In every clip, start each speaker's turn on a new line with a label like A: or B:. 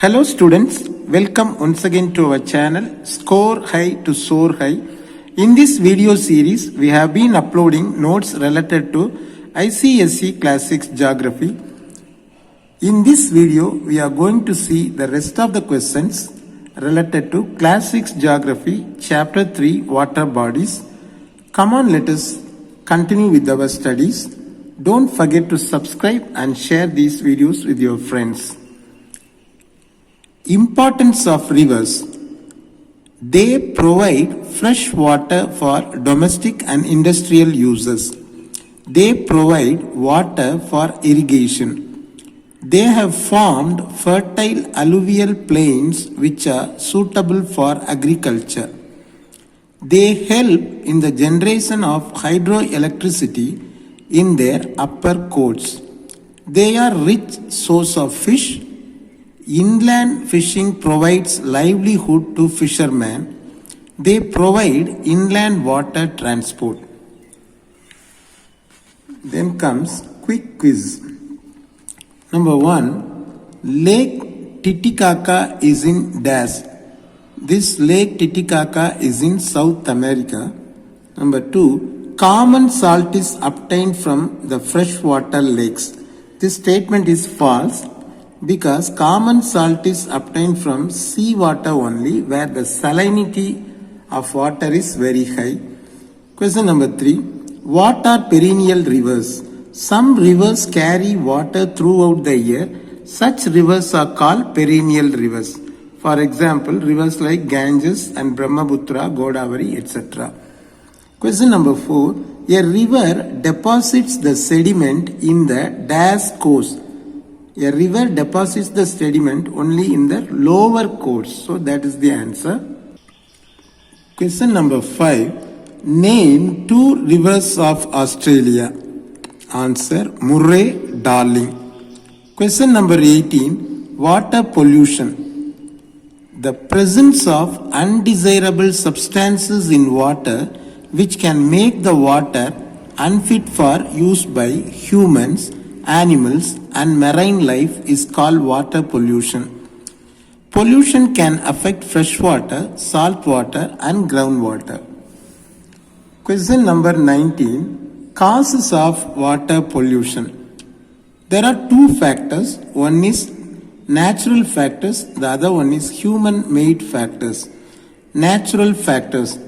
A: Hello students, welcome once again to our channel Score High to Soar High. In this video series, we have been uploading notes related to ICSE Classics Geography. In this video, we are going to see the rest of the questions related to Classics Geography Chapter 3 Water Bodies. Come on, let us continue with our studies. Don't forget to subscribe and share these videos with your friends. Importance of rivers. They provide fresh water for domestic and industrial uses. They provide water for irrigation. They have formed fertile alluvial plains which are suitable for agriculture. They help in the generation of hydroelectricity in their upper courses. They are rich source of fish. Inland fishing provides livelihood to fishermen. They provide inland water transport. Then comes quick quiz. Number 1, Lake Titicaca is in Dash. This Lake Titicaca is in South America. Number 2, common salt is obtained from the freshwater lakes. This statement is false, because common salt is obtained from seawater only, where the salinity of water is very high. Question number 3. What are perennial rivers? Some rivers carry water throughout the year. Such rivers are called perennial rivers. For example, rivers like Ganges and Brahmaputra, Godavari, etc. Question number 4. A river deposits the sediment in the dash course. A river deposits the sediment only in the lower course. So that is the answer. Question number 5. Name 2 rivers of Australia. Answer: Murray, Darling. Question number 18. Water pollution. The presence of undesirable substances in water which can make the water unfit for use by humans, animals and marine life is called water pollution. Pollution can affect freshwater, salt water and groundwater. Question number 19. Causes of water pollution. There are 2 factors. One is natural factors, the other one is human-made factors. Natural factors.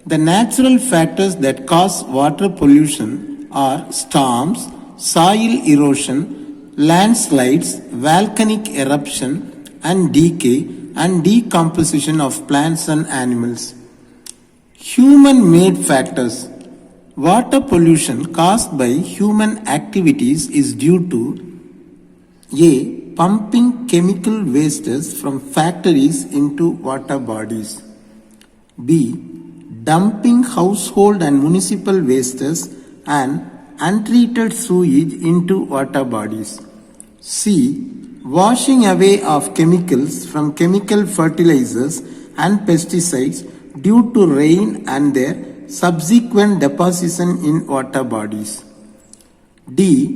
A: The natural factors that cause water pollution are storms, soil erosion, landslides, volcanic eruption and decay and decomposition of plants and animals. Human-made factors. Water pollution caused by human activities is due to A. Pumping chemical wastes from factories into water bodies. B. Dumping household and municipal wastes and untreated sewage into water bodies. C. Washing away of chemicals from chemical fertilizers and pesticides due to rain and their subsequent deposition in water bodies. D.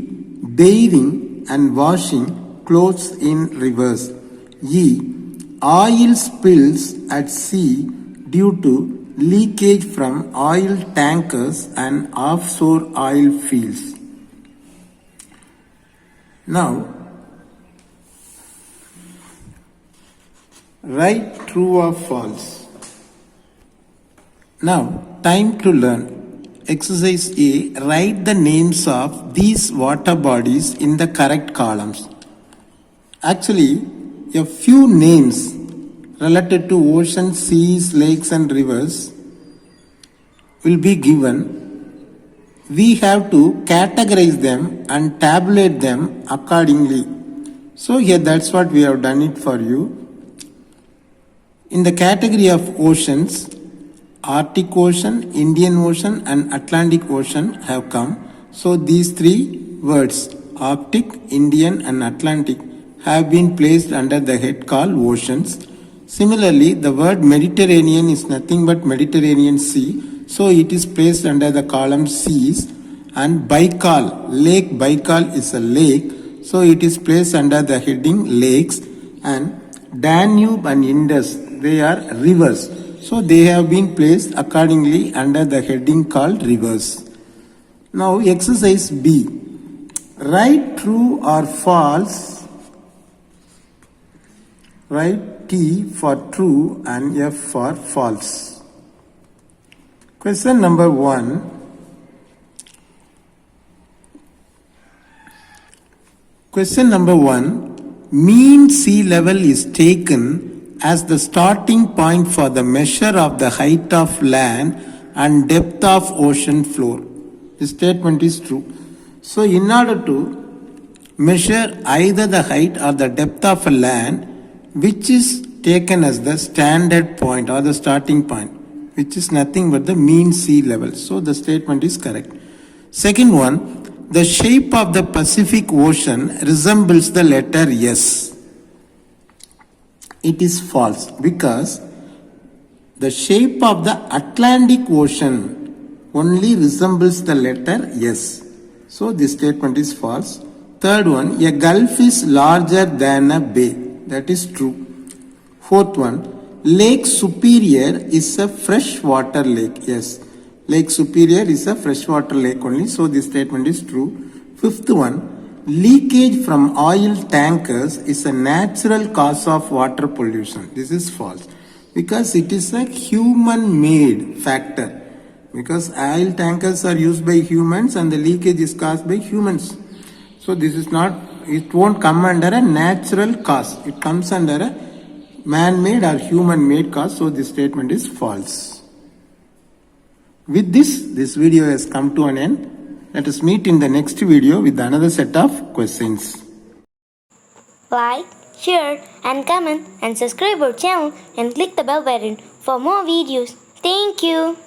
A: Bathing and washing clothes in rivers. E. Oil spills at sea due to leakage from oil tankers and offshore oil fields. Now, write true or false. Now, time to learn. Exercise A. Write the names of these water bodies in the correct columns. Actually, a few names related to oceans, seas, lakes and rivers will be given. We have to categorize them and tabulate them accordingly. So here that's what we have done it for you. In the category of oceans, Arctic Ocean, Indian Ocean and Atlantic Ocean have come. So these 3 words, Arctic, Indian and Atlantic, have been placed under the head called oceans. Similarly, the word Mediterranean is nothing but Mediterranean Sea, so it is placed under the column seas. And Baikal, Lake Baikal is a lake, so it is placed under the heading lakes. And Danube and Indus, they are rivers. So they have been placed accordingly under the heading called rivers. Now exercise B. Write true or false. Write T for true and F for false. Question number 1. Question number 1. Mean sea level is taken as the starting point for the measure of the height of land and depth of ocean floor. This statement is true. So in order to measure either the height or the depth of a land, which is taken as the standard point or the starting point, which is nothing but the mean sea level. So the statement is correct. Second one, the shape of the Pacific Ocean resembles the letter S. It is false because the shape of the Atlantic Ocean only resembles the letter S. So this statement is false. Third one, a gulf is larger than a bay. That is true. Fourth one, Lake Superior is a freshwater lake. Yes, Lake Superior is a freshwater lake only. So this statement is true. Fifth one, leakage from oil tankers is a natural cause of water pollution. This is false because it is a human-made factor. Because oil tankers are used by humans and the leakage is caused by humans. So this is not, it won't come under a natural cause. It comes under a man-made or human-made cause. So this statement is false. With this video has come to an end. Let us meet in the next video with another set of questions.
B: Like, share and comment and subscribe our channel and click the bell button for more videos. Thank you.